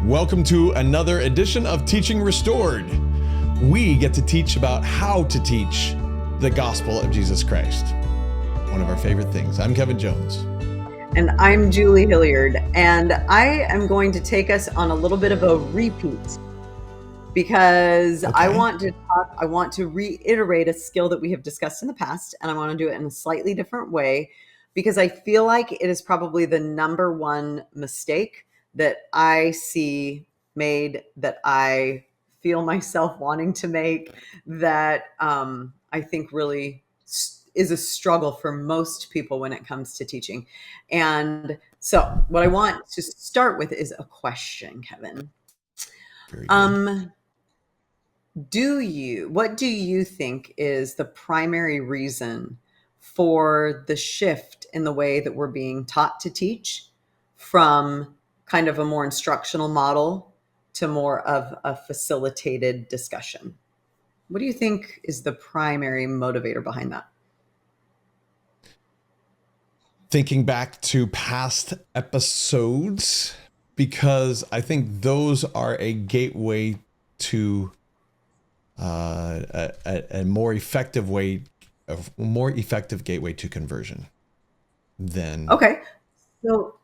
Welcome to another edition of Teaching Restored. We get to teach about how to teach the gospel of Jesus Christ. One of our favorite things. I'm Kevin Jones. And I'm Julie Hilliard. And I am going to take us on a little bit of a repeat because I want to reiterate a skill that we have discussed in the past, and I want to do it in a slightly different way because I feel like it is probably the number one mistake that I see made, that I feel myself wanting to make, that I think really is a struggle for most people when it comes to teaching. And so what I want to start with is a question, Kevin. Very good. What do you think is the primary reason for the shift in the way that we're being taught to teach from kind of a more instructional model to more of a facilitated discussion? What do you think is the primary motivator behind that? Thinking back to past episodes, because I think those are a gateway to a more effective gateway to conversion than. Okay. So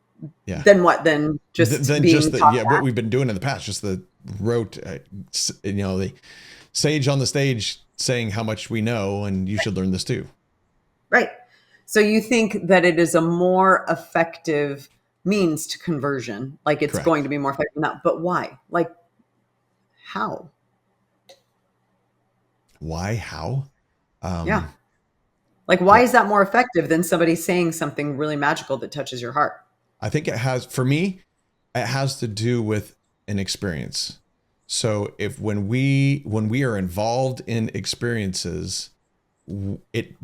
yeah. Then what? Then what we've been doing in the past, just the rote, the sage on the stage saying how much we know and you should learn this too. Right. So you think that it is a more effective means to conversion, like it's Correct. going to be more effective than that. But why? Like, how? Why? How? Yeah. Like, why is that more effective than somebody saying something really magical that touches your heart? I think for me, it has to do with an experience. So when we are involved in experiences, it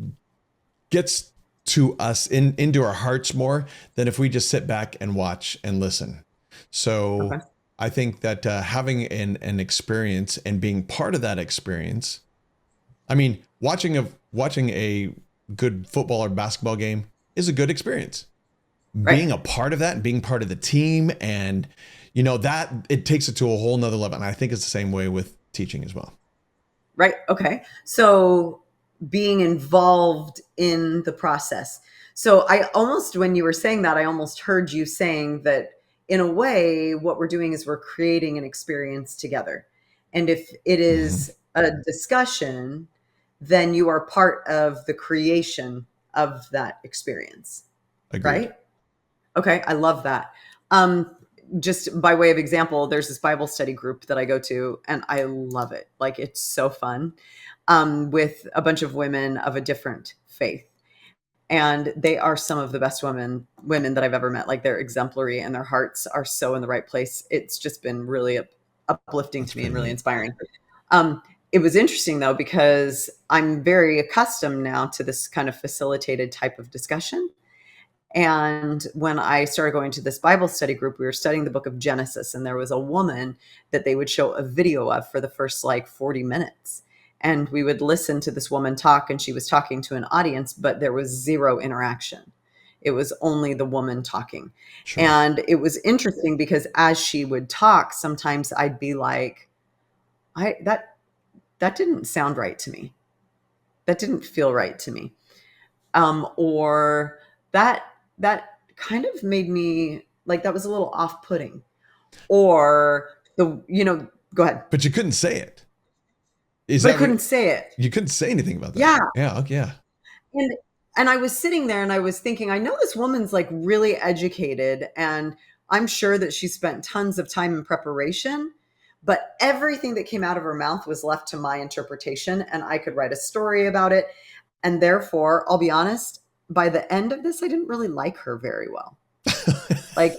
gets to us into our hearts more than if we just sit back and watch and listen. So okay. I think that having an experience and being part of that experience, I mean, watching a good football or basketball game is a good experience. Right. Being a part of that and being part of the team, and that it takes it to a whole nother level. And I think it's the same way with teaching as well. Right. Okay. So being involved in the process. So when you were saying that, I almost heard you saying that in a way, what we're doing is we're creating an experience together. And if it is a discussion, then you are part of the creation of that experience. Agreed. Right? Okay. I love that. Just by way of example, there's this Bible study group that I go to, and I love it. Like, it's so fun, with a bunch of women of a different faith. And they are some of the best women that I've ever met. Like, they're exemplary and their hearts are so in the right place. It's just been really uplifting to me and really inspiring. It was interesting though, because I'm very accustomed now to this kind of facilitated type of discussion. And when I started going to this Bible study group, we were studying the book of Genesis, and there was a woman that they would show a video of for the first 40 minutes. And we would listen to this woman talk, and she was talking to an audience, but there was zero interaction. It was only the woman talking. Sure. And it was interesting because as she would talk, sometimes I'd be like, that didn't sound right to me. That didn't feel right to me. Or that kind of made me like, that was a little off-putting. Or go ahead. But you couldn't say it. I couldn't say it. You couldn't say anything about that. Yeah. And I was sitting there and I was thinking, I know this woman's like really educated, and I'm sure that she spent tons of time in preparation, but everything that came out of her mouth was left to my interpretation, and I could write a story about it. And therefore, I'll be honest, by the end of this, I didn't really like her very well. Like,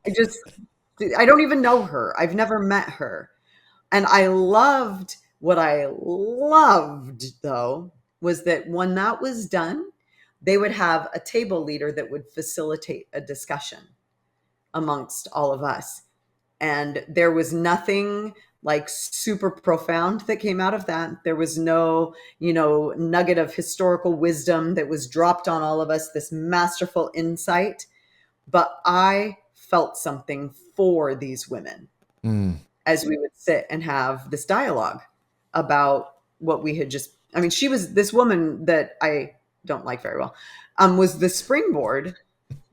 I don't even know her. I've never met her. And what I loved though, was that when that was done, they would have a table leader that would facilitate a discussion amongst all of us. And there was nothing like super profound that came out of that. There was no, nugget of historical wisdom that was dropped on all of us, this masterful insight. But I felt something for these women. Mm, as we would sit and have this dialogue about what we had just, I mean, she was this woman that I don't like very well, was the springboard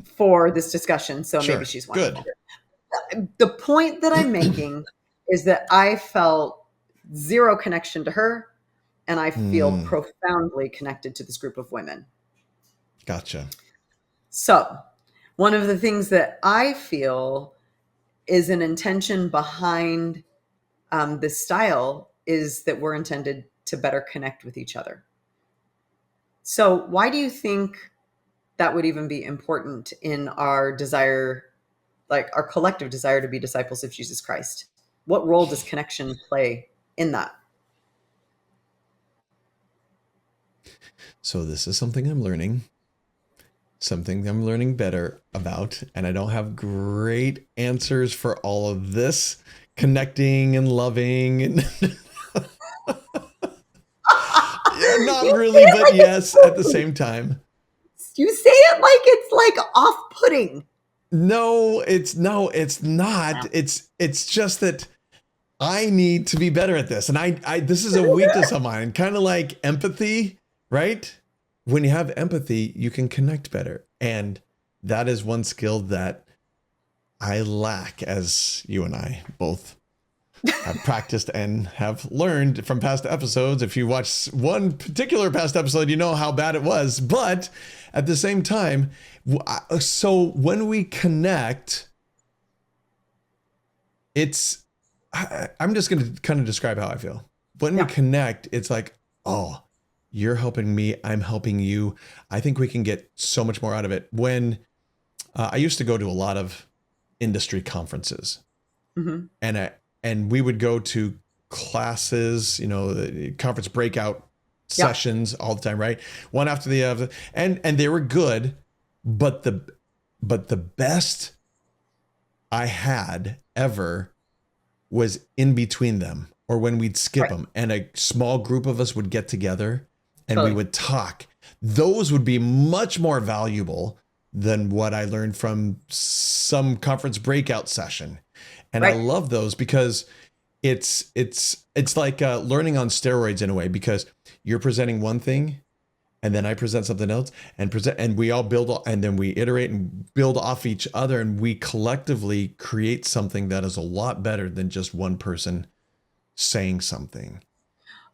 for this discussion. So maybe sure. she's wonderful. Good. The point that I'm making is that I felt zero connection to her, and I feel Mm, profoundly connected to this group of women. gotcha. So, one of the things that I feel is an intention behind this style is that we're intended to better connect with each other. So, why do you think that would even be important in our desire, like our collective desire to be disciples of Jesus Christ? What role does connection play in that? So this is something I'm learning better about, and I don't have great answers for all of this connecting and loving and yeah, not You say really, it but like yes, at the it's same time. you say it like it's like off-putting. No, it's not. It's just that I need to be better at this. And I this is a weakness of mine, kind of like empathy, right? When you have empathy, you can connect better. And that is one skill that I lack, as you and I both have practiced and have learned from past episodes. If you watch one particular past episode, you know how bad it was. But at the same time, so when we connect, it's, I'm just going to kind of describe how I feel. When we Yeah. connect, it's like, oh, you're helping me, I'm helping you. I think we can get so much more out of it. When I used to go to a lot of industry conferences, Hmm. and we would go to classes, the conference breakout Yeah. sessions all the time, right? One after the other, and they were good, but the best I had ever was in between them, or when we'd skip Right. them and a small group of us would get together and we Totally. would talk. Those would be much more valuable than what I learned from some conference breakout session. And I Right. love those because it's like learning on steroids in a way, because you're presenting one thing and then I present something else and we all build, and then we iterate and build off each other, and we collectively create something that is a lot better than just one person saying something.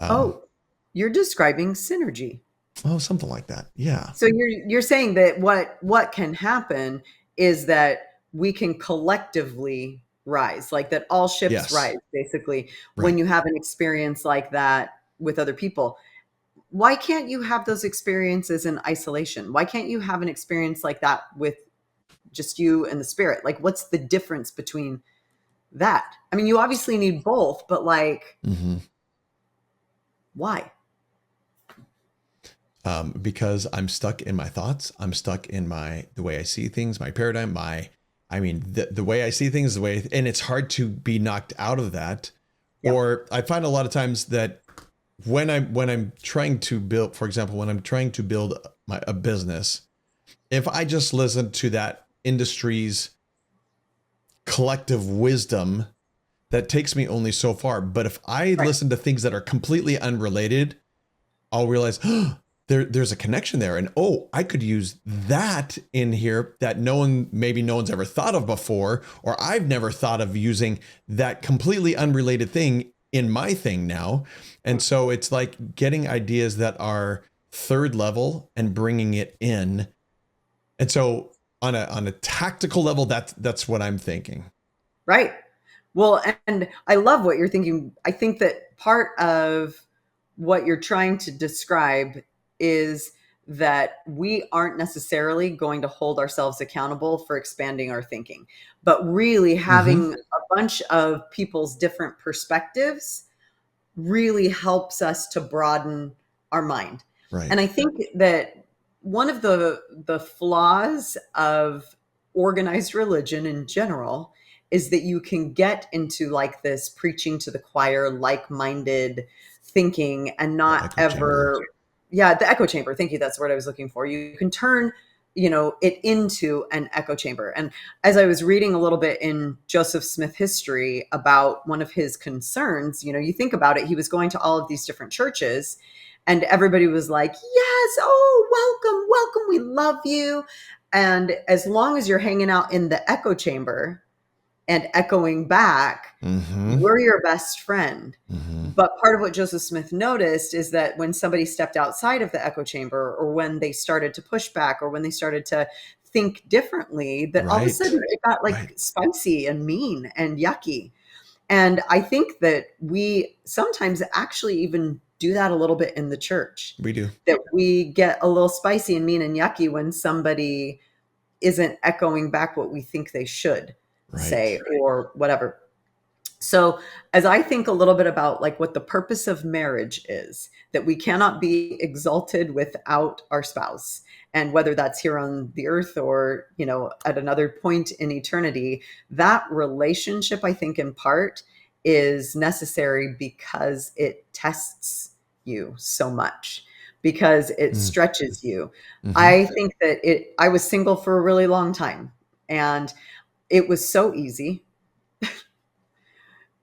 Um, Oh, you're describing synergy. oh, something like that. Yeah. So you're saying that what can happen is that we can collectively rise, like that all ships Yes. rise, basically, when Right. you have an experience like that with other people. Why can't you have those experiences in isolation? Why can't you have an experience like that with just you and the spirit? Like, what's the difference between that? I mean, you obviously need both, but like, Hmm. why? Because I'm stuck in my thoughts. I'm stuck in the way I see things, my paradigm, the way I see things, and it's hard to be knocked out of that. Yeah. Or I find a lot of times that when I'm trying to build, for example, when I'm trying to build a business, if I just listen to that industry's collective wisdom, that takes me only so far. But if I Right. listen to things that are completely unrelated, I'll realize, oh, there's a connection there. And oh, I could use that in here that maybe no one's ever thought of before, or I've never thought of using that completely unrelated thing in my thing now. And so it's like getting ideas that are third level and bringing it in. And so on a tactical level, that's what I'm thinking. Right. Well, and I love what you're thinking. I think that part of what you're trying to describe is that we aren't necessarily going to hold ourselves accountable for expanding our thinking, but really Mm-hmm. having a bunch of people's different perspectives really helps us to broaden our mind. Right. And I think that one of the flaws of organized religion in general is that you can get into like this preaching to the choir, like-minded thinking and The not echo chamber. ever, yeah, the echo chamber. Thank you. That's the word I was looking for. You can turn it into an echo chamber. And as I was reading a little bit in Joseph Smith history about one of his concerns, you think about it, he was going to all of these different churches and everybody was like, yes, oh, welcome, we love you. And as long as you're hanging out in the echo chamber and echoing back, we're your best friend. But part of what Joseph Smith noticed is that when somebody stepped outside of the echo chamber, or when they started to push back, or when they started to think differently, that all of a sudden it got like spicy and mean and yucky. And I think that we sometimes actually even do that a little bit in the church. We do. That we get a little spicy and mean and yucky when somebody isn't echoing back what we think they should say or whatever. So as I think a little bit about like what the purpose of marriage is, that we cannot be exalted without our spouse, and whether that's here on the earth or, at another point in eternity, that relationship, I think in part is necessary because it tests you so much, because it stretches you. I think that I was single for a really long time and it was so easy.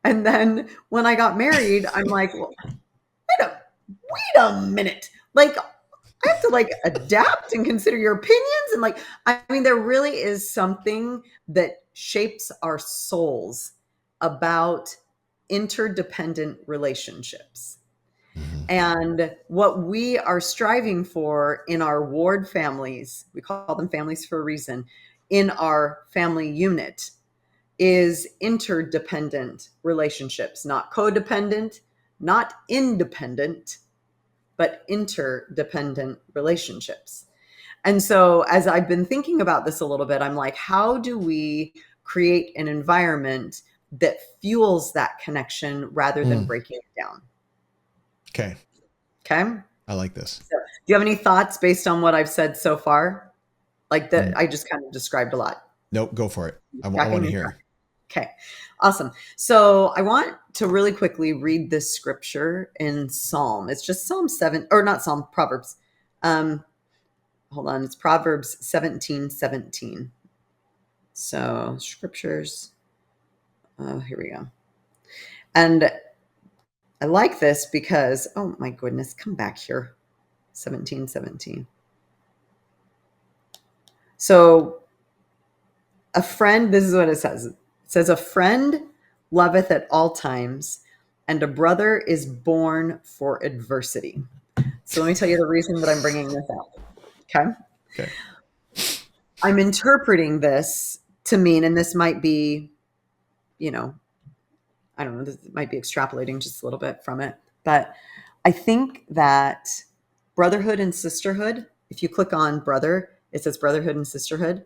And then when I got married, I'm like, well, wait a minute. Like, I have to like adapt and consider your opinions. And like, I mean, there really is something that shapes our souls about interdependent relationships. And what we are striving for in our ward families, we call them families for a reason, in our family unit, is interdependent relationships, not codependent, not independent, but interdependent relationships. And so as I've been thinking about this a little bit, I'm like, how do we create an environment that fuels that connection rather than breaking it down? Okay. I like this. So, do you have any thoughts based on what I've said so far? Like that, I just kind of described a lot. Nope, go for it. I want to hear. Okay, awesome. So I want to really quickly read this scripture in Psalm. It's just Psalm 7, or not Psalm, Proverbs. Hold on, it's Proverbs 17:17. So scriptures. Oh, here we go. And I like this because, oh my goodness, come back here. 17:17. So a friend, this is what it says. It says, a friend loveth at all times, and a brother is born for adversity. So let me tell you the reason that I'm bringing this out. Okay. I'm interpreting this to mean, and this might be, I don't know, this might be extrapolating just a little bit from it, but I think that brotherhood and sisterhood, if you click on brother, it says brotherhood and sisterhood,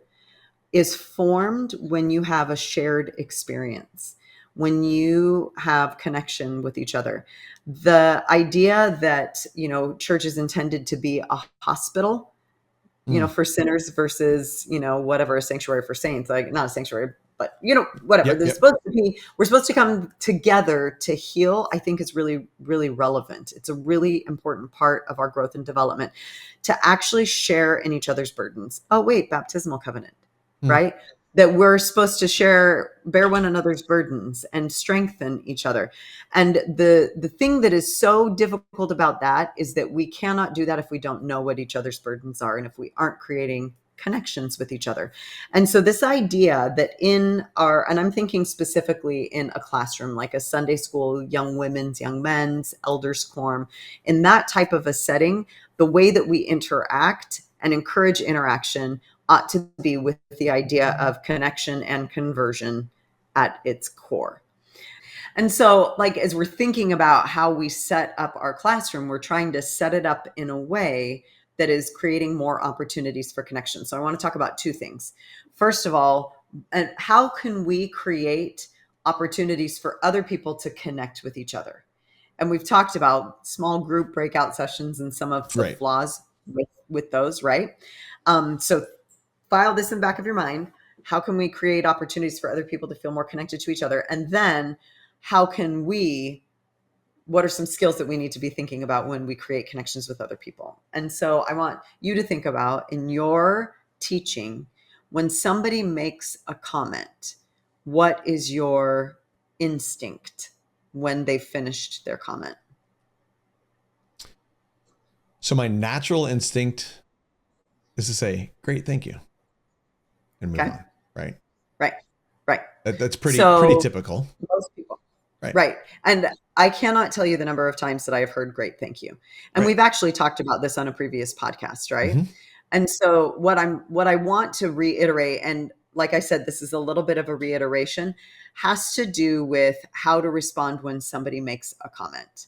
is formed when you have a shared experience, when you have connection with each other. The idea that, church is intended to be a hospital, for sinners versus, whatever, a sanctuary for saints, like not a sanctuary, but, whatever. We're supposed to come together to heal, I think is really, really relevant. It's a really important part of our growth and development to actually share in each other's burdens. Oh, wait, baptismal covenant. Right? That we're supposed to bear one another's burdens and strengthen each other. And the thing that is so difficult about that is that we cannot do that if we don't know what each other's burdens are and if we aren't creating connections with each other. And so this idea that and I'm thinking specifically in a classroom, like a Sunday school, young women's, young men's, elders quorum, in that type of a setting, the way that we interact and encourage interaction ought to be with the idea of connection and conversion at its core. And so, like, as we're thinking about how we set up our classroom, we're trying to set it up in a way that is creating more opportunities for connection. So I want to talk about two things. First of all, how can we create opportunities for other people to connect with each other? And we've talked about small group breakout sessions and some of the flaws with those, right? So file this in the back of your mind. How can we create opportunities for other people to feel more connected to each other? And then what are some skills that we need to be thinking about when we create connections with other people? And so I want you to think about in your teaching, when somebody makes a comment, what is your instinct when they finished their comment? So my natural instinct is to say, great, thank you, and move on. Right. Right. Right. That's pretty typical. Most people. Right. And I cannot tell you the number of times that I have heard great thank you. And we've actually talked about this on a previous podcast, right? Mm-hmm. And so what I want to reiterate, and like I said, this is a little bit of a reiteration, has to do with how to respond when somebody makes a comment.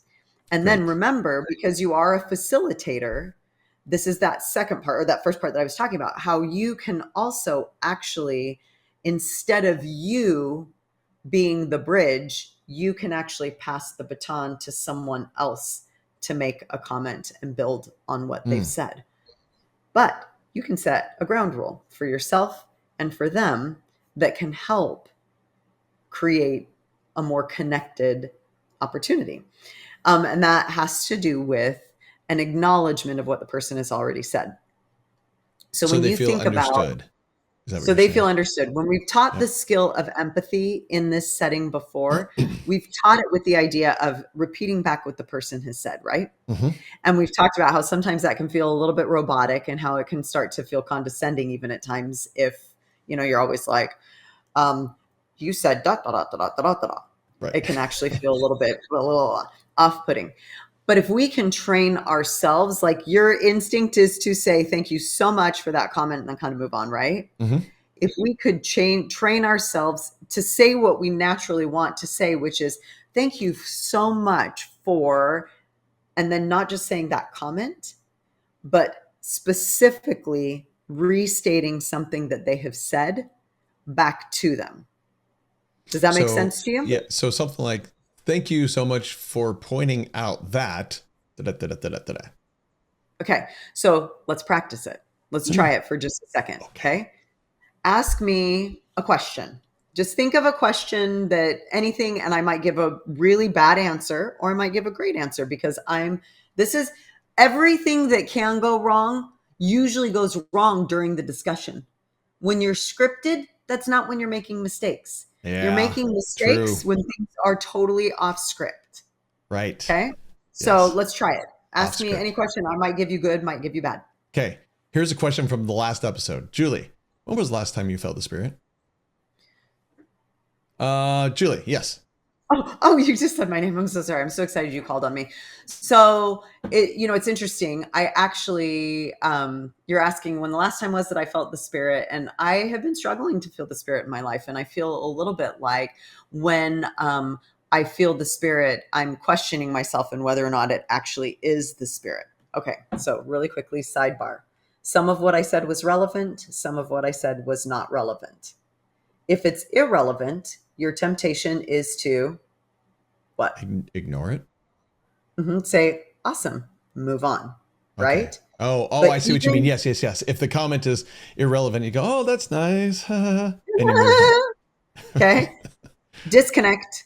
And then remember, because you are a facilitator, this is that second part, or that first part that I was talking about, how you can also actually, instead of you being the bridge, you can actually pass the baton to someone else to make a comment and build on what they've said. But you can set a ground rule for yourself and for them that can help create a more connected opportunity. And that has to do with an acknowledgement of what the person has already said. So when you think about, so they feel understood. When we've taught the skill of empathy in this setting before, we've taught it with the idea of repeating back what the person has said, right? Mm-hmm. And we've talked about how sometimes that can feel a little bit robotic and how it can start to feel condescending even at times if, you're always like, you said da da da da da da da. Right. It can actually feel a little off-putting. But if we can train ourselves, like your instinct is to say, thank you so much for that comment and then kind of move on, right? Mm-hmm. If we could train ourselves to say what we naturally want to say, which is, thank you so much for, and then not just saying that comment, but specifically restating something that they have said back to them. Does that make sense to you? Yeah. So something like, thank you so much for pointing out that. Okay. So let's practice it. Let's try it for just a second. Okay. Ask me a question. Just think of a question and I might give a really bad answer or I might give a great answer because this is everything that can go wrong usually goes wrong during the discussion. When you're scripted, that's not when you're making mistakes. Yeah, you're making mistakes when things are totally off script. Right. Okay. So let's try it. Ask me any question. I might give you good, might give you bad. Okay. Here's a question from the last episode. Julie, when was the last time you felt the Spirit? Julie, yes. Oh, you just said my name. I'm so sorry. I'm so excited you called on me. So it's interesting. I actually, you're asking when the last time was that I felt the Spirit, and I have been struggling to feel the Spirit in my life. And I feel a little bit like when, I feel the Spirit, I'm questioning myself and whether or not it actually is the Spirit. Okay. So really quickly, sidebar. Some of what I said was relevant. Some of what I said was not relevant. If it's irrelevant, your temptation is to what? Ignore it. Mm-hmm. Say, awesome, move on. Okay. Right? Oh, I see what you mean. Yes. If the comment is irrelevant, you go, oh, that's nice. And you move on. Okay. Disconnect.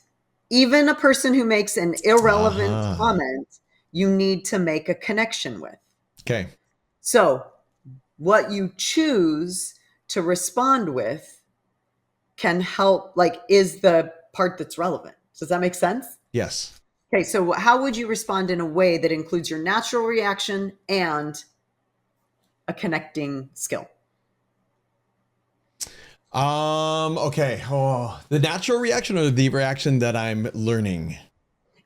Even a person who makes an irrelevant comment, you need to make a connection with. Okay. So what you choose to respond with can help, is the part that's relevant. Does that make sense? Yes. Okay. So how would you respond in a way that includes your natural reaction and a connecting skill? Okay. Oh, the natural reaction or the reaction that I'm learning?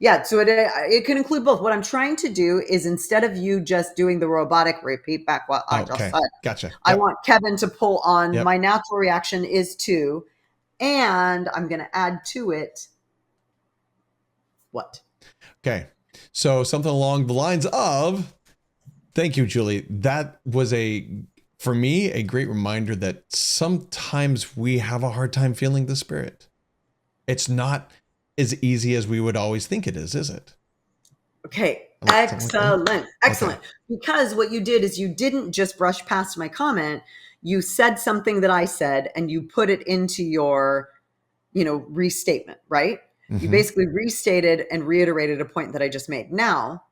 Yeah. So it can include both. What I'm trying to do is instead of you just doing the robotic repeat back what I just said. Gotcha. Yep. I want Kevin to pull on my natural reaction is to, and I'm going to add to it what? Okay. So something along the lines of, thank you, Julie. That was for me, a great reminder that sometimes we have a hard time feeling the Spirit. It's as easy as we would always think it is it? Okay. Excellent. Okay. Because what you did is you didn't just brush past my comment. You said something that I said and you put it into your, restatement, right? Mm-hmm. You basically restated and reiterated a point that I just made. Now,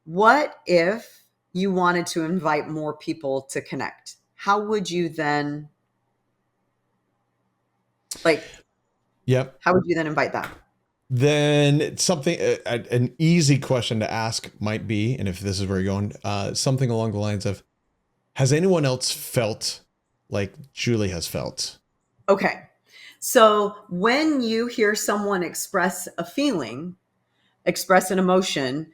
what if you wanted to invite more people to connect? how would you then, like, Yep. how would you then invite that? Then it's something, an easy question to ask might be, and if this is where you're going, something along the lines of, has anyone else felt like Julie has felt? Okay. So when you hear someone express a feeling, express an emotion,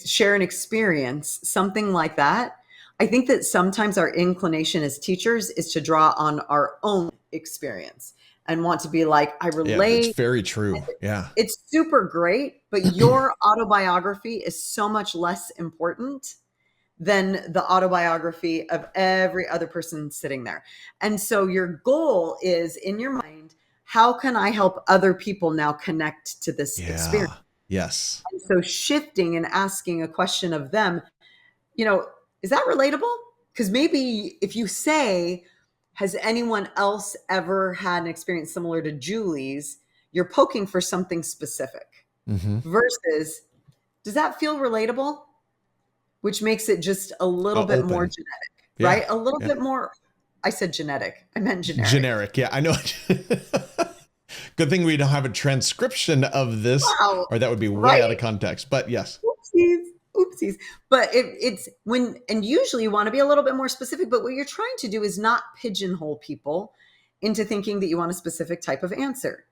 share an experience, something like that, I think that sometimes our inclination as teachers is to draw on our own experience and want to be like, I Yeah, it's relate. very true. Yeah. It's super great, but your autobiography is so much less important than the autobiography of every other person sitting there. And so your goal is in your mind, how can I help other people now connect to this experience? Yeah. Yes. And so shifting and asking a question of them, is that relatable? Because maybe if you say, has anyone else ever had an experience similar to Julie's? You're poking for something specific Mm-hmm. versus, does that feel relatable? Which makes it just a little bit more Open. genetic, Yeah. right? A little Yeah. bit more. I said genetic. I meant generic. Generic. Yeah, I know. Good thing we don't have a transcription of this, Wow. or that would be way out Right? of context. But yes. Oopsies. Oopsies. But it's when, and usually you want to be a little bit more specific, but what you're trying to do is not pigeonhole people into thinking that you want a specific type of answer.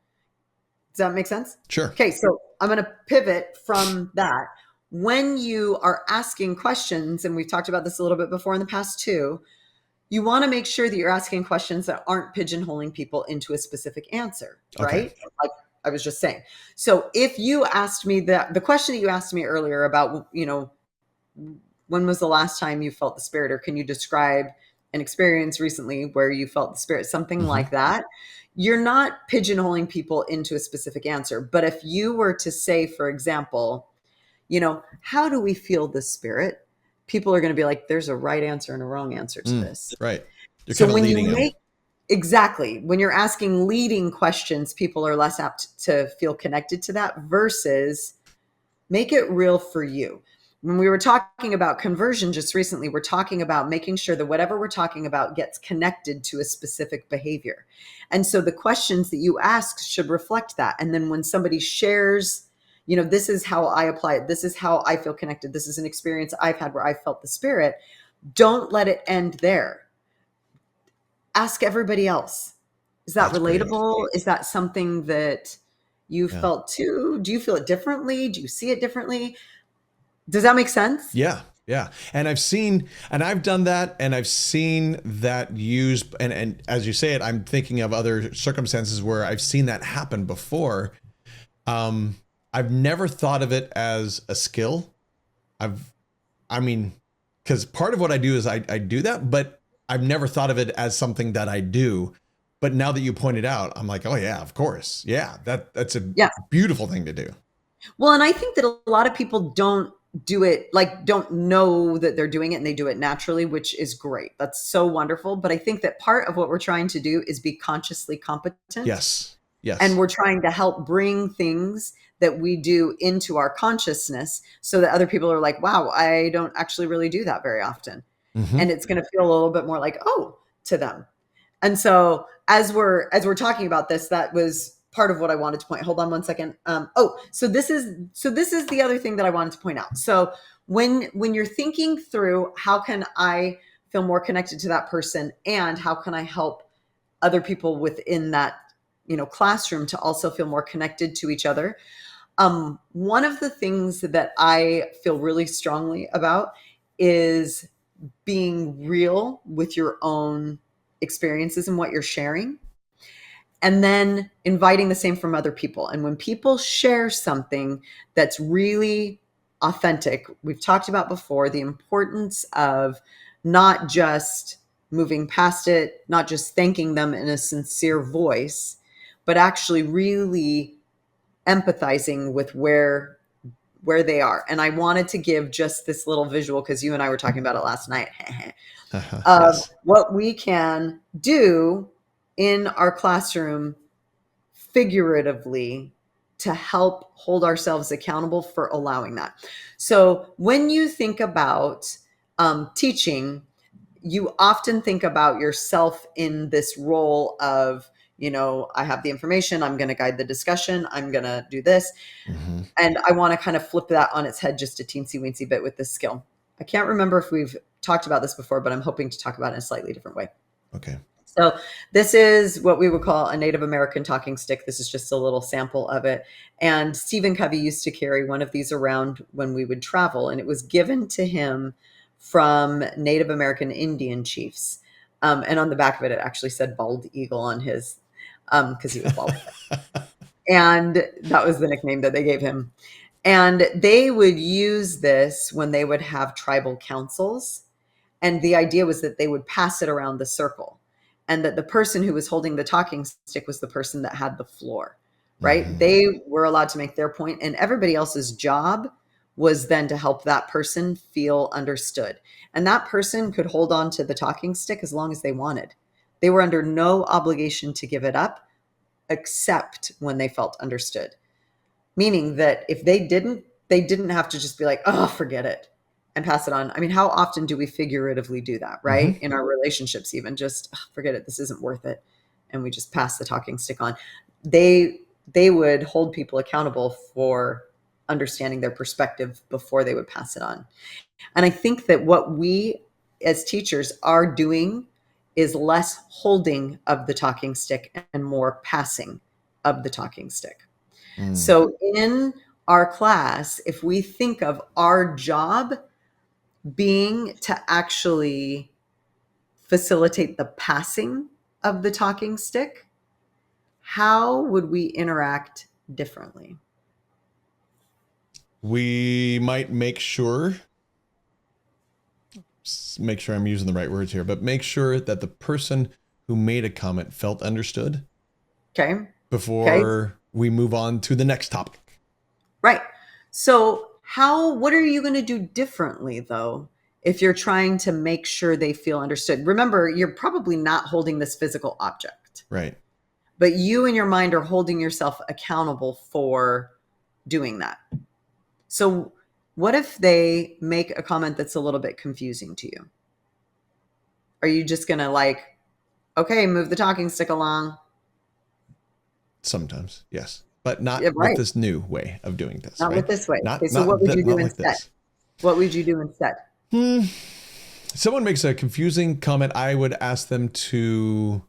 Does that make sense? Sure. Okay, so I'm going to pivot from that. When you are asking questions, and we've talked about this a little bit before in the past too, you want to make sure that you're asking questions that aren't pigeonholing people into a specific answer, Okay. right? Like I was just saying. So if you asked me the question that you asked me earlier about, when was the last time you felt the spirit, or can you describe an experience recently where you felt the spirit, something Mm-hmm. like that, you're not pigeonholing people into a specific answer. But if you were to say, for example, how do we feel the spirit? People are going to be like, there's a right answer and a wrong answer to this. Right. You're So kind of when you leading them. exactly, when you're asking leading questions, people are less apt to feel connected to that versus make it real for you. When we were talking about conversion just recently, we're talking about making sure that whatever we're talking about gets connected to a specific behavior. And so the questions that you ask should reflect that. And then when somebody shares, this is how I apply it, this is how I feel connected, this is an experience I've had where I felt the spirit, don't let it end there. Ask everybody else. Is that That's great. relatable? Is that something that you Yeah. felt too? Do you feel it differently? Do you see it differently? Does that make sense? Yeah. Yeah. And I've done that, and I've seen that used. And as you say it, I'm thinking of other circumstances where I've seen that happen before. I've never thought of it as a skill. Because part of what I do is I do that, but I've never thought of it as something that I do. But now that you pointed out, I'm like, oh yeah, of course. Yeah, that's a Yeah. beautiful thing to do. Well, and I think that a lot of people don't do it, like don't know that they're doing it, and they do it naturally, which is great. That's so wonderful. But I think that part of what we're trying to do is be consciously competent. Yes. Yes. And we're trying to help bring things that we do into our consciousness so that other people are like, wow, I don't actually really do that very often. Mm-hmm. And it's going to feel a little bit more like, oh, to them. And so as we're talking about this, that was part of what I wanted to point. Hold on one second. So this is the other thing that I wanted to point out. So when you're thinking through, how can I feel more connected to that person, and how can I help other people within that classroom to also feel more connected to each other? One of the things that I feel really strongly about is being real with your own experiences and what you're sharing, and then inviting the same from other people. And when people share something that's really authentic, we've talked about before the importance of not just moving past it, not just thanking them in a sincere voice, but actually really empathizing with where they are. And I wanted to give just this little visual, because you and I were talking about it last night, of Yes. what we can do in our classroom figuratively to help hold ourselves accountable for allowing that. So when you think about teaching, you often think about yourself in this role of, I have the information, I'm going to guide the discussion, I'm going to do this. Mm-hmm. And I want to kind of flip that on its head just a teensy weensy bit with this skill. I can't remember if we've talked about this before, but I'm hoping to talk about it in a slightly different way. Okay. So this is what we would call a Native American talking stick. This is just a little sample of it. And Stephen Covey used to carry one of these around when we would travel, and it was given to him from Native American Indian chiefs. And on the back of it, it actually said bald eagle on his, because he was bald. And that was the nickname that they gave him. And they would use this when they would have tribal councils. And the idea was that they would pass it around the circle, and that the person who was holding the talking stick was the person that had the floor, right? Mm-hmm. They were allowed to make their point, and everybody else's job was then to help that person feel understood. And that person could hold on to the talking stick as long as they wanted. They were under no obligation to give it up except when they felt understood. Meaning that if they didn't have to just be like, oh, forget it, and pass it on. I mean, how often do we figuratively do that, right? Mm-hmm. In our relationships, even just forget it, this isn't worth it. And we just pass the talking stick on. They would hold people accountable for understanding their perspective before they would pass it on. And I think that what we as teachers are doing is less holding of the talking stick and more passing of the talking stick. Mm. So in our class, if we think of our job being to actually facilitate the passing of the talking stick, how would we interact differently? We might make sure I'm using the right words here, but make sure that the person who made a comment felt understood. Okay. Before we move on to the next topic. Right. So what are you going to do differently though, if you're trying to make sure they feel understood? Remember, you're probably not holding this physical object. Right. But you in your mind are holding yourself accountable for doing that. So what if they make a comment that's a little bit confusing to you? Are you just going to okay, move the talking stick along? Sometimes, yes. But not Yeah, right. with this new way of doing this. Not right? with this way. Not, okay, so not what would th- you do not like instead? this. What would you do instead? Someone makes a confusing comment. I would ask them to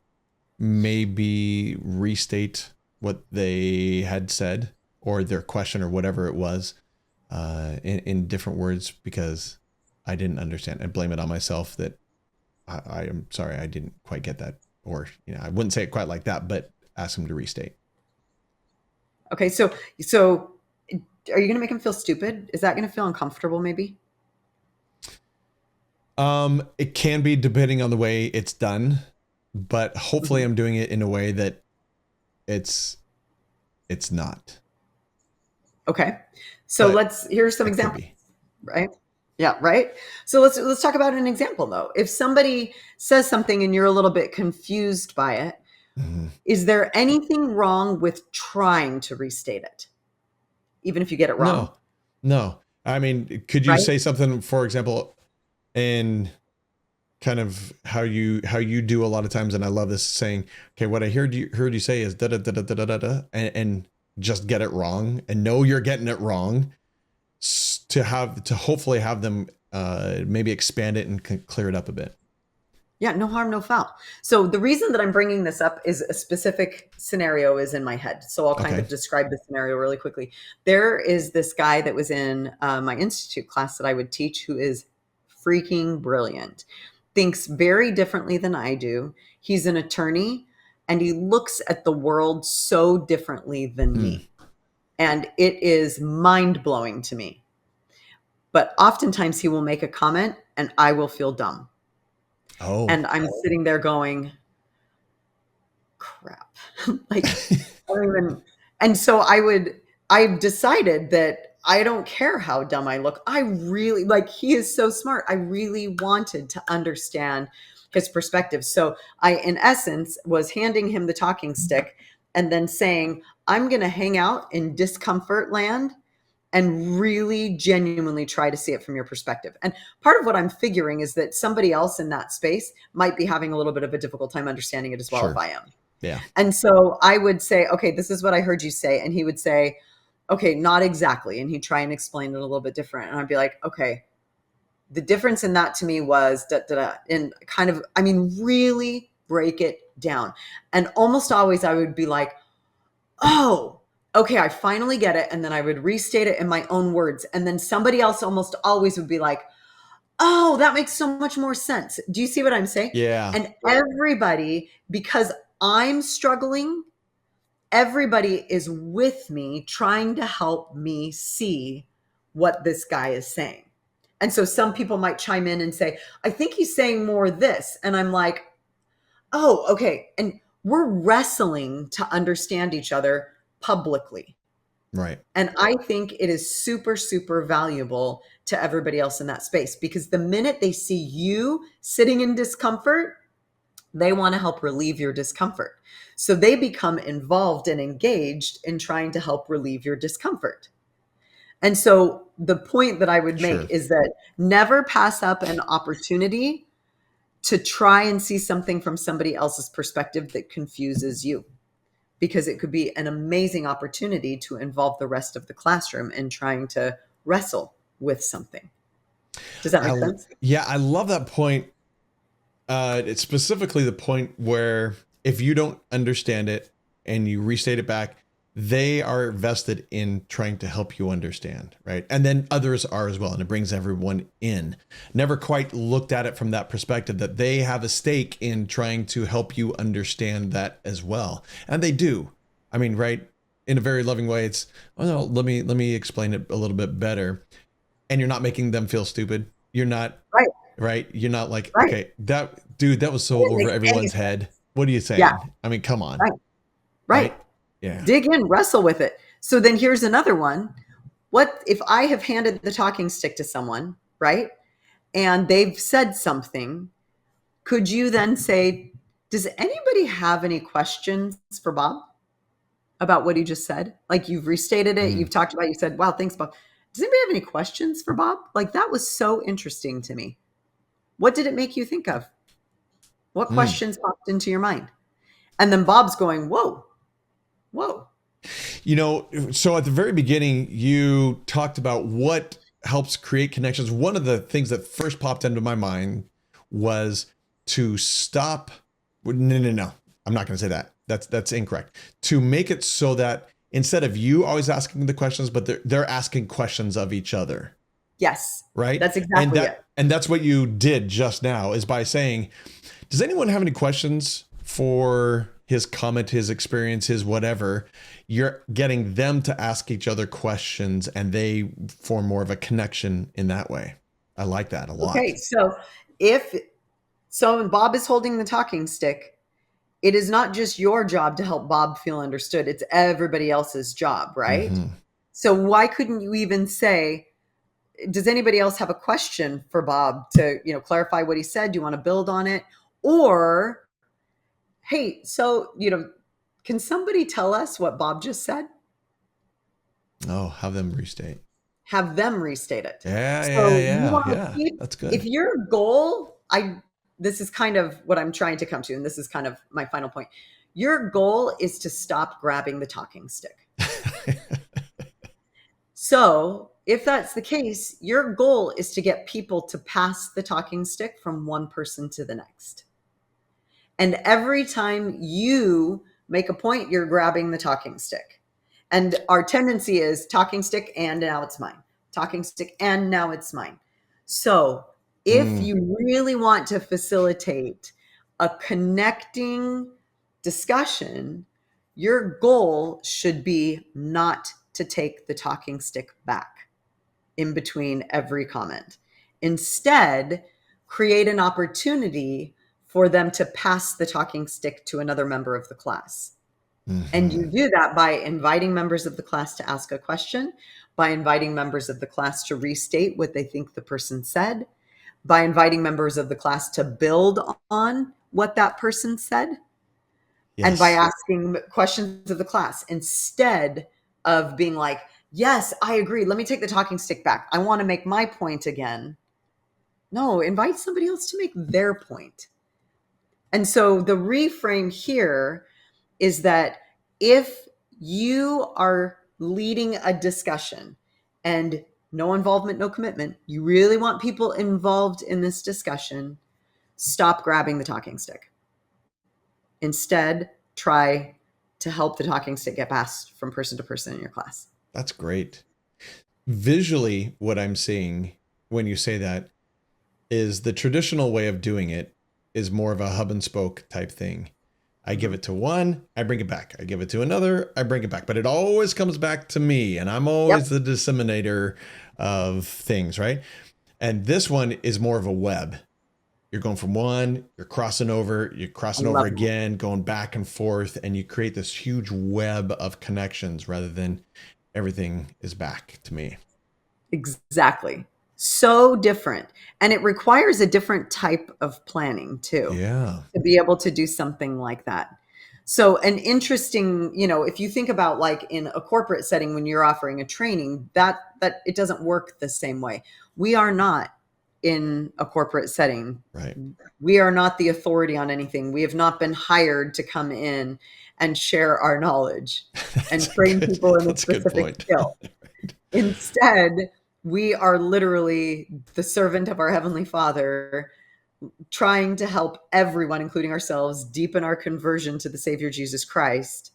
maybe restate what they had said or their question or whatever it was in different words, because I didn't understand. I blame it on myself that I am sorry, I didn't quite get that. Or, I wouldn't say it quite like that, but ask them to restate. Okay, so are you going to make him feel stupid? Is that going to feel uncomfortable maybe? It can be, depending on the way it's done, but hopefully I'm doing it in a way that it's not. Okay. So here's some examples, right? Yeah, right. So let's talk about an example though. If somebody says something and you're a little bit confused by it, is there anything wrong with trying to restate it? Even if you get it wrong? No. I mean, could you say something, for example, in kind of how you do a lot of times, and I love this saying, okay, what I heard you say is da da da da da da da, and just get it wrong and know you're getting it wrong, to hopefully have them maybe expand it and clear it up a bit. Yeah, no harm, no foul. So the reason that I'm bringing this up is a specific scenario is in my head. So I'll kind of describe the scenario really quickly. There is this guy that was in my institute class that I would teach who is freaking brilliant, thinks very differently than I do. He's an attorney and he looks at the world so differently than me. And it is mind-blowing to me. But oftentimes he will make a comment and I will feel dumb. Oh. And I'm sitting there going, crap. I don't even. And so I've decided that I don't care how dumb I look. I really, he is so smart. I really wanted to understand his perspective. So I, in essence, was handing him the talking stick and then saying, I'm going to hang out in discomfort land and really genuinely try to see it from your perspective. And part of what I'm figuring is that somebody else in that space might be having a little bit of a difficult time understanding it as well as Sure. I am. Yeah. And so I would say, okay, this is what I heard you say. And he would say, okay, not exactly. And he'd try and explain it a little bit different. And I'd be like, okay, the difference in that to me was da, da, da, and kind of, I mean, really break it down. And almost always I would be like, oh, okay, I finally get it. And then I would restate it in my own words. And then somebody else almost always would be like, oh, that makes so much more sense. Do you see what I'm saying? Yeah. And everybody, because I'm struggling, everybody is with me trying to help me see what this guy is saying. And so some people might chime in and say, I think he's saying more this. And I'm like, oh, okay. And we're wrestling to understand each other publicly. Right. And I think it is super, super valuable to everybody else in that space, because the minute they see you sitting in discomfort, they want to help relieve your discomfort. So they become involved and engaged in trying to help relieve your discomfort. And so the point that I would make Sure. is that never pass up an opportunity to try and see something from somebody else's perspective that confuses you, because it could be an amazing opportunity to involve the rest of the classroom in trying to wrestle with something. Does that make sense? Yeah, I love that point. It's specifically the point where if you don't understand it and you restate it back, they are vested in trying to help you understand, right? And then others are as well, and it brings everyone in. Never quite looked at it from that perspective, that they have a stake in trying to help you understand that as well. And they do. I mean, right? In a very loving way, it's, oh no, let me explain it a little bit better. And you're not making them feel stupid. You're not, Right. right? You're not like, Right. okay, that dude, that was so It over makes any everyone's sense. head. What are you saying? Yeah. I mean, come on. Right. Right. Yeah. Dig in, wrestle with it. So then here's another one. What if I have handed the talking stick to someone, right? And they've said something, could you then say, does anybody have any questions for Bob about what he just said? Like, you've restated it, you've talked about it, you said, wow, thanks, Bob. Does anybody have any questions for Bob? Like, that was so interesting to me. What did it make you think of? What questions popped into your mind? And then Bob's going, whoa, whoa. You know, so at the very beginning, you talked about what helps create connections. One of the things that first popped into my mind was to stop. No. I'm not going to say that. That's incorrect. To make it so that instead of you always asking the questions, but they're asking questions of each other. Yes. Right. That's exactly it. And that's what you did just now, is by saying, does anyone have any questions for his comment, his experience, his whatever? You're getting them to ask each other questions, and they form more of a connection in that way. I like that a lot. Okay. So when Bob is holding the talking stick, it is not just your job to help Bob feel understood. It's everybody else's job, right? Mm-hmm. So why couldn't you even say, does anybody else have a question for Bob to, clarify what he said? Do you want to build on it? Or, hey, so, can somebody tell us what Bob just said? Oh, have them restate. Have them restate it. Yeah. That's good. If your goal, this is kind of what I'm trying to come to, and this is kind of my final point. Your goal is to stop grabbing the talking stick. So if that's the case, your goal is to get people to pass the talking stick from one person to the next. And every time you make a point, you're grabbing the talking stick. And our tendency is talking stick, and now it's mine. Talking stick, and now it's mine. So if you really want to facilitate a connecting discussion, your goal should be not to take the talking stick back in between every comment. Instead, create an opportunity for them to pass the talking stick to another member of the class. And you do that by inviting members of the class to ask a question, by inviting members of the class to restate what they think the person said, by inviting members of the class to build on what that person said, and by asking questions of the class, instead of being like, Yes, I agree. Let me take the talking stick back. I want to make my point again. No, invite somebody else to make their point. And so the reframe here is that if you are leading a discussion and no involvement, no commitment, you really want people involved in this discussion, stop grabbing the talking stick. Instead, try to help the talking stick get passed from person to person in your class. That's great. Visually, what I'm seeing when you say that is the traditional way of doing it is more of a hub and spoke type thing. I give it to one, I bring it back. I give it to another, I bring it back. But it always comes back to me, and I'm always the disseminator of things, right? And this one is more of a web. You're going from one, you're crossing over again, going back and forth, and you create this huge web of connections rather than everything is back to me. Exactly. So different. And it requires a different type of planning too. Yeah. To be able to do something like that. So an interesting, if you think about like in a corporate setting when you're offering a training, that it doesn't work the same way. We are not in a corporate setting. Right. We are not the authority on anything. We have not been hired to come in and share our knowledge and train people in a specific skill. Instead, we are literally the servant of our Heavenly Father, trying to help everyone, including ourselves, deepen our conversion to the Savior Jesus Christ.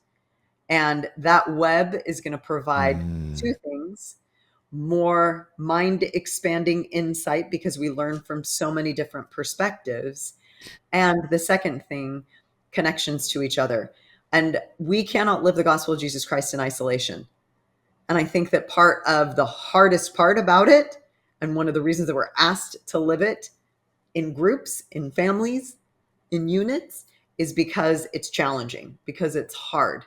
And that web is going to provide two things: more mind expanding insight because we learn from so many different perspectives. And the second thing, connections to each other. And we cannot live the gospel of Jesus Christ in isolation. And I think that part of the hardest part about it, and one of the reasons that we're asked to live it in groups, in families, in units, is because it's challenging, because it's hard.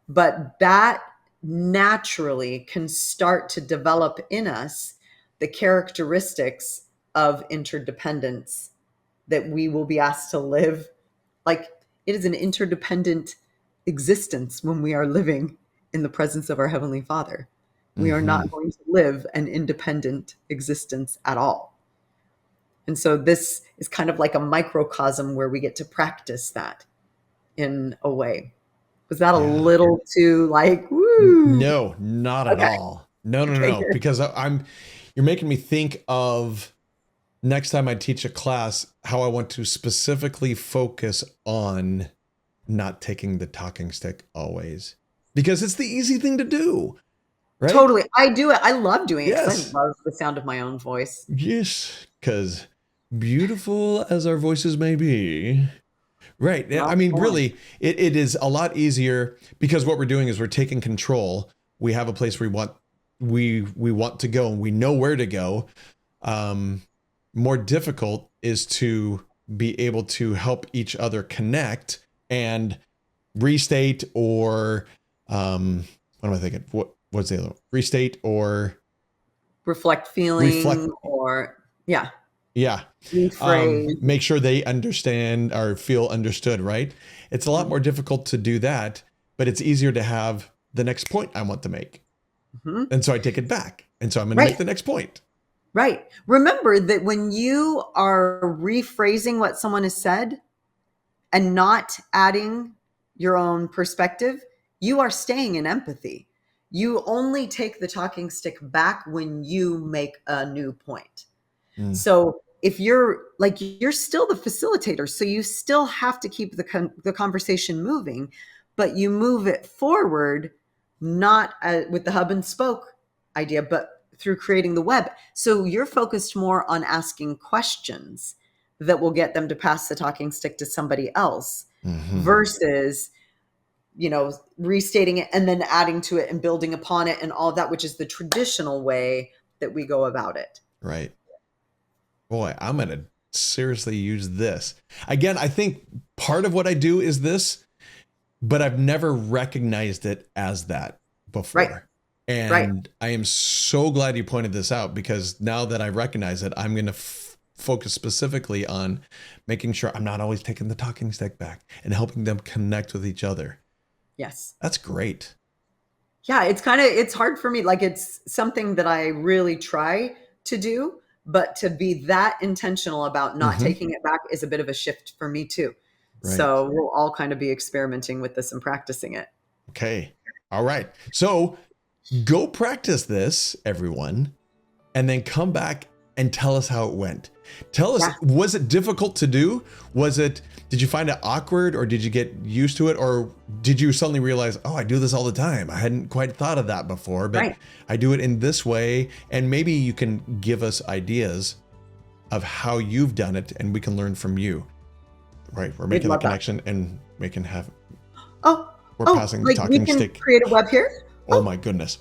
But that naturally can start to develop in us the characteristics of interdependence that we will be asked to live. Like, it is an interdependent existence when we are living in the presence of our Heavenly Father. We are not going to live an independent existence at all. And so this is kind of like a microcosm where we get to practice that in a way. Was that a little too like, woo? No, not at all. No. Because you're making me think of next time I teach a class, how I want to specifically focus on not taking the talking stick always. Because it's the easy thing to do. Right? Totally. I do it. I love doing it because I love the sound of my own voice. Yes, because beautiful as our voices may be. Right. I mean, really, it is a lot easier because what we're doing is we're taking control. We have a place we want to go and we know where to go. More difficult is to be able to help each other connect and restate or what am I thinking? What's the other? Restate or reflect feeling or Yeah. Make sure they understand or feel understood, right? It's a lot more difficult to do that, but it's easier to have the next point I want to make. And so I take it back. And so I'm going to make the next point. Right. Remember that when you are rephrasing what someone has said and not adding your own perspective, you are staying in empathy. You only take the talking stick back when you make a new point. So if you're still the facilitator, so you still have to keep the conversation moving, but you move it forward, not with the hub and spoke idea, but through creating the web. So you're focused more on asking questions that will get them to pass the talking stick to somebody else versus, restating it and then adding to it and building upon it and all of that, which is the traditional way that we go about it. Right. Boy, I'm going to seriously use this. Again, I think part of what I do is this, but I've never recognized it as that before. Right. And I am so glad you pointed this out because now that I recognize it, I'm going to focus specifically on making sure I'm not always taking the talking stick back and helping them connect with each other. Yes. That's great. Yeah, it's hard for me. Like it's something that I really try to do, but to be that intentional about not Mm-hmm. taking it back is a bit of a shift for me too. Right. So we'll all kind of be experimenting with this and practicing it. Okay. All right. So go practice this, everyone, and then come back and tell us how it went. Tell us, Yeah, was it difficult to do? Did you find it awkward, or did you get used to it? Or did you suddenly realize, oh, I do this all the time. I hadn't quite thought of that before, but right. I do it in this way. And maybe you can give us ideas of how you've done it and we can learn from you. Right. We're We'd making the love that. connection and we can have, Oh, we're oh, passing the like we talking can stick. create a web here. Oh Oh, my goodness.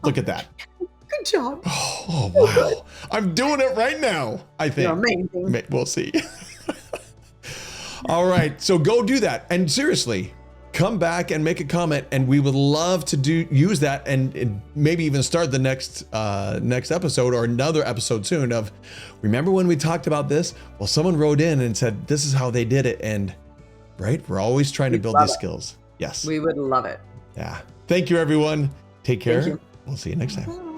Look oh, at that. good job. Oh, So good. wow. I'm doing it right now, I You're think. amazing. We'll see. All right. So go do that. And seriously, come back and make a comment. And we would love to use that and maybe even start the next episode or another episode soon of, remember when we talked about this? Well, someone wrote in and said, this is how they did it. And right, we're always trying to We'd build love these it. skills. Yes. We would love it. Yeah. Thank you, everyone. Take care. Thank you. We'll see you next time.